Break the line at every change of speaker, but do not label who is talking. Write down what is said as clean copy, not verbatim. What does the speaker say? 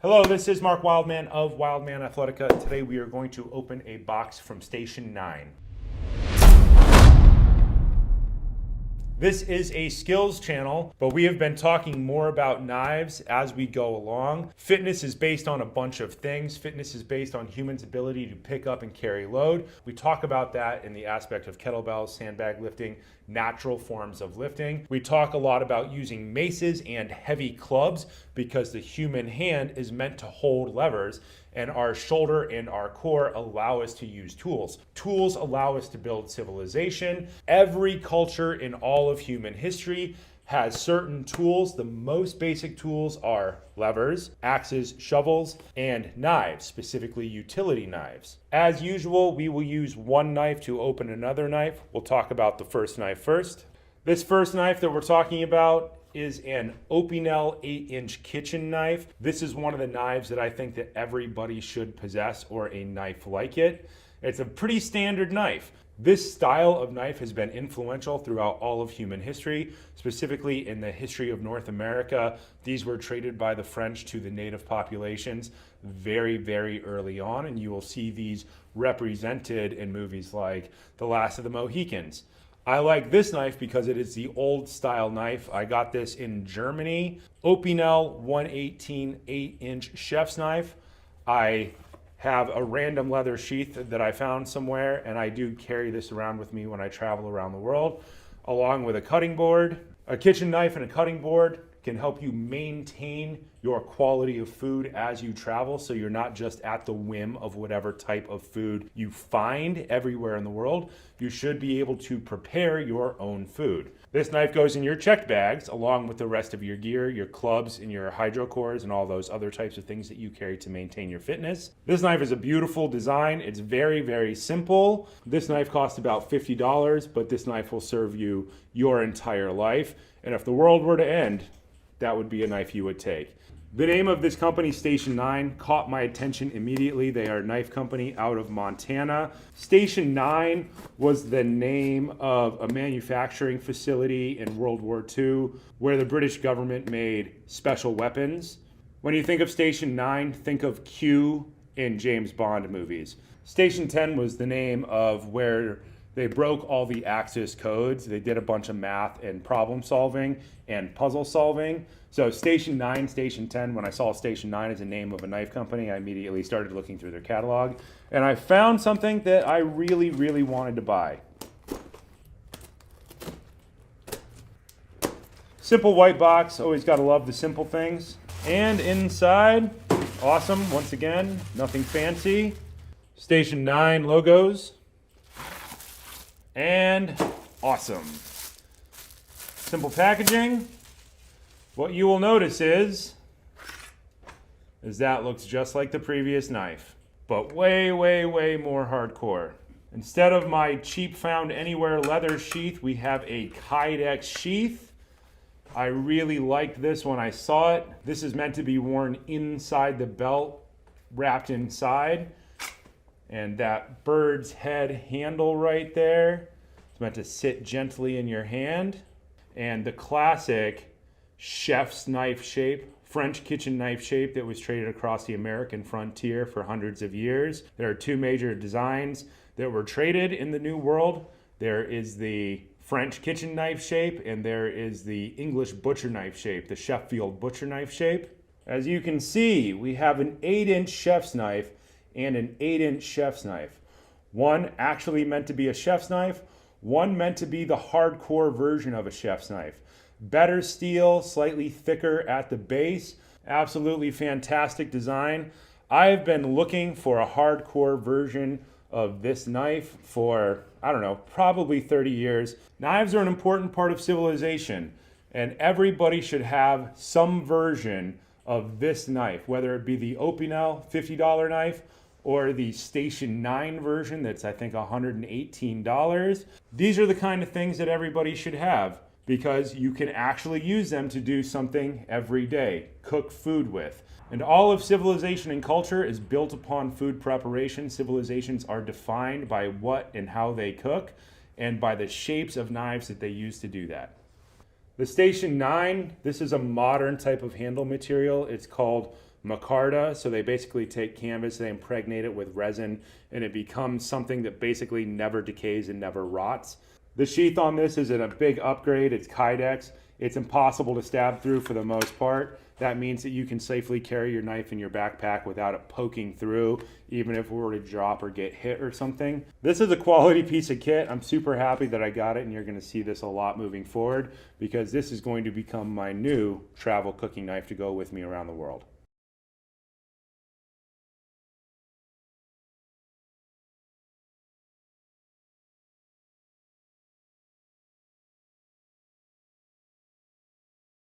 Hello, this is Mark Wildman of Wildman Athletica. Today we are going to open a box from Station 9. This is a skills channel, but we have been talking more about knives as we go along. Fitness is based on a bunch of things. Fitness is based on humans' ability to pick up and carry load. We talk about that in the aspect of kettlebells, sandbag lifting, natural forms of lifting. We talk a lot about using maces and heavy clubs because the human hand is meant to hold levers, and our shoulder and our core allow us to use tools. Tools allow us to build civilization. Every culture in all of human history has certain tools. The most basic tools are levers, axes, shovels, and knives, specifically utility knives. As usual, we will use one knife to open another knife. We'll talk about the first knife first. This first knife that we're talking about is an Opinel 8-inch kitchen knife. This is one of the knives that I think that everybody should possess, or a knife like it. It's a pretty standard knife. This style of knife has been influential throughout all of human history, specifically in the history of North America. These were traded by the French to the native populations very, very early on, and you will see these represented in movies like The Last of the Mohicans. I like this knife because it is the old style knife. I got this in Germany. Opinel 118 8-inch chef's knife. I have a random leather sheath that I found somewhere, and I do carry this around with me when I travel around the world, along with a cutting board. A kitchen knife and a cutting board can help you maintain your quality of food as you travel, so you're not just at the whim of whatever type of food you find everywhere in the world. You should be able to prepare your own food. This knife goes in your checked bags along with the rest of your gear, your clubs and your hydrocores and all those other types of things that you carry to maintain your fitness. This knife is a beautiful design. It's very, very simple. This knife costs about $50, but this knife will serve you your entire life. And if the world were to end, that would be a knife you would take. The name of this company, Station 9, caught my attention immediately. They are a knife company out of Montana. Station 9 was the name of a manufacturing facility in World War II where the British government made special weapons. When you think of Station 9, think of Q in James Bond movies. Station 10 was the name of where they broke all the Axis codes. They did a bunch of math and problem solving and puzzle solving. So Station 9, Station 10, when I saw Station 9 as a name of a knife company, I immediately started looking through their catalog. And I found something that I really, really wanted to buy. Simple white box, always gotta love the simple things. And inside, awesome, once again, nothing fancy. Station 9 logos. And awesome. Simple packaging. What you will notice is that looks just like the previous knife, but way, way, way more hardcore. Instead of my cheap found anywhere leather sheath, we have a Kydex sheath. I really liked this when I saw it. This is meant to be worn inside the belt, wrapped inside. And that bird's head handle right there, it's meant to sit gently in your hand. And the classic chef's knife shape, French kitchen knife shape that was traded across the American frontier for hundreds of years. There are two major designs that were traded in the New World. There is the French kitchen knife shape, and there is the English butcher knife shape, the Sheffield butcher knife shape. As you can see, we have an 8-inch chef's knife and an 8-inch chef's knife. One actually meant to be a chef's knife, one meant to be the hardcore version of a chef's knife. Better steel, slightly thicker at the base. Absolutely fantastic design. I've been looking for a hardcore version of this knife for, I don't know, probably 30 years. Knives are an important part of civilization, and everybody should have some version of this knife, whether it be the Opinel $50 knife or the Station 9 version that's, I think, $118. These are the kind of things that everybody should have because you can actually use them to do something every day, cook food with. And all of civilization and culture is built upon food preparation. Civilizations are defined by what and how they cook and by the shapes of knives that they use to do that. The Station 9, this is a modern type of handle material. It's called micarta. So they basically take canvas, they impregnate it with resin, and it becomes something that basically never decays and never rots. The sheath on this is a big upgrade. It's Kydex. It's impossible to stab through for the most part. That means that you can safely carry your knife in your backpack without it poking through, even if it were to drop or get hit or something. This is a quality piece of kit. I'm super happy that I got it, and you're going to see this a lot moving forward because this is going to become my new travel cooking knife to go with me around the world.